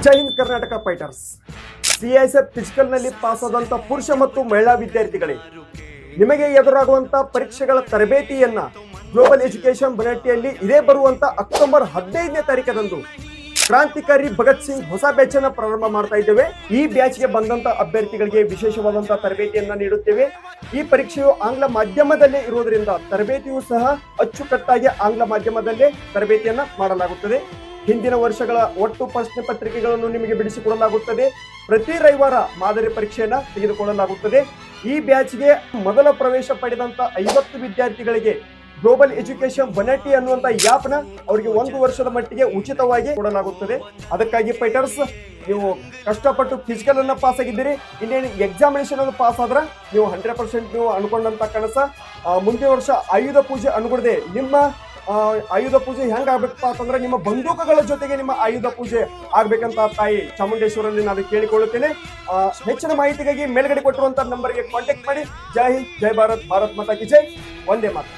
ಜೈ ಹಿಂದ್ Karnataka fighters. CISF physical ನಲ್ಲಿ pass ಆದಂತ ಪುರುಷ ಮತ್ತು ಮಹಿಳಾ ವಿದ್ಯಾರ್ಥಿಗಳೇ, ನಿಮಗೆ ಎದುರಾಗುವಂತ ಪರೀಕ್ಷೆಗಳ ತರಬೇತಿಯನ್ನ ಗ್ಲೋಬಲ್ ಎಜುಕೇಶನ್ ಬುಲೆಟಿಯಲ್ಲಿ ಇದೇ ಬರುವಂತ ಅಕ್ಟೋಬರ್ 15ನೇ ತಾರೀಕದಂದು ಕ್ರಾಂತಿಕಾರಿ ಭಗತ್ ಸಿಂಗ್ ಹೊಸ ಬ್ಯಾಚ್ ಅನ್ನ ಪ್ರಾರಂಭ ಮಾಡ್ತಾ ಇದ್ದೇವೆ. ಈ ಬ್ಯಾಚ್ ಗೆ ಬಂದಂತ ಅಭ್ಯರ್ಥಿಗಳಿಗೆ ವಿಶೇಷವಾದಂತಹ ತರಬೇತಿಯನ್ನ ನೀಡುತ್ತೇವೆ. ಈ ಪರೀಕ್ಷೆಯು ಆಂಗ್ಲ ಮಾಧ್ಯಮದಲ್ಲೇ ಇರುವುದರಿಂದ ತರಬೇತಿಯೂ ಸಹ ಅಚ್ಚುಕಟ್ಟಾಗಿ ಆಂಗ್ಲ ಮಾಧ್ಯಮದಲ್ಲೇ ತರಬೇತಿಯನ್ನ ಮಾಡಲಾಗುತ್ತದೆ. ಹಿಂದಿನ ವರ್ಷಗಳ ಒಟ್ಟು ಪ್ರಶ್ನೆ ಪತ್ರಿಕೆಗಳನ್ನು ನಿಮಗೆ ಬಿಡಿಸಿಕೊಡಲಾಗುತ್ತದೆ. ಪ್ರತಿ ರವಿವಾರ ಮಾದರಿ ಪರೀಕ್ಷೆಯನ್ನ ತೆಗೆದುಕೊಳ್ಳಲಾಗುತ್ತದೆ. ಈ ಬ್ಯಾಚ್ಗೆ ಮೊದಲ ಪ್ರವೇಶ ಪಡೆದಂತ 50 ವಿದ್ಯಾರ್ಥಿಗಳಿಗೆ ಗ್ಲೋಬಲ್ ಎಜುಕೇಶನ್ ಬನೆಟಿ ಅನ್ನುವಂತ ಆಪ್ ನ ಅವರಿಗೆ 1 ವರ್ಷದ ಮಟ್ಟಿಗೆ ಉಚಿತವಾಗಿ ಕೊಡಲಾಗುತ್ತದೆ. ಅದಕ್ಕಾಗಿ ಫೈಟರ್ಸ್, ನೀವು ಕಷ್ಟಪಟ್ಟು ಫಿಸಿಕಲ್ ಅನ್ನ ಪಾಸ್ ಆಗಿದ್ದೀರಿ, ಇನ್ನೇನು ಎಕ್ಸಾಮಿನೇಷನ್ ಅನ್ನು ಪಾಸ್ ಆದ್ರೆ ನೀವು 100% ನೀವು ಅನ್ಕೊಂಡಂತ ಕನಸ ಮುಂದಿನ ವರ್ಷ ಆಯುಧ ಪೂಜೆ ಅನ್ಕೊಡದೆ ನಿಮ್ಮ ಆಯುಧ ಪೂಜೆ ಹೆಂಗ್ ಆಗ್ಬೇಕಪ್ಪ ಅಂತಂದ್ರೆ ನಿಮ್ಮ ಬಂದೂಕುಗಳ ಜೊತೆಗೆ ನಿಮ್ಮ ಆಯುಧ ಪೂಜೆ ಆಗ್ಬೇಕಂತ ತಾಯಿ ಚಾಮುಂಡೇಶ್ವರಲ್ಲಿ ನಾನು ಕೇಳಿಕೊಳ್ಳುತ್ತೇನೆ. ಹೆಚ್ಚಿನ ಮಾಹಿತಿಗಾಗಿ ಮೇಲ್ಗಡೆ ಕೊಟ್ಟಿರುವಂತ ನಂಬರ್ಗೆ ಕಾಂಟ್ಯಾಕ್ಟ್ ಮಾಡಿ. ಜೈ ಹಿಂದ್, ಜೈ ಭಾರತ್, ಭಾರತ್ ಮಾತಾ ಕಿ ಜೈ, ವಂದೇ ಮಾತರಂ.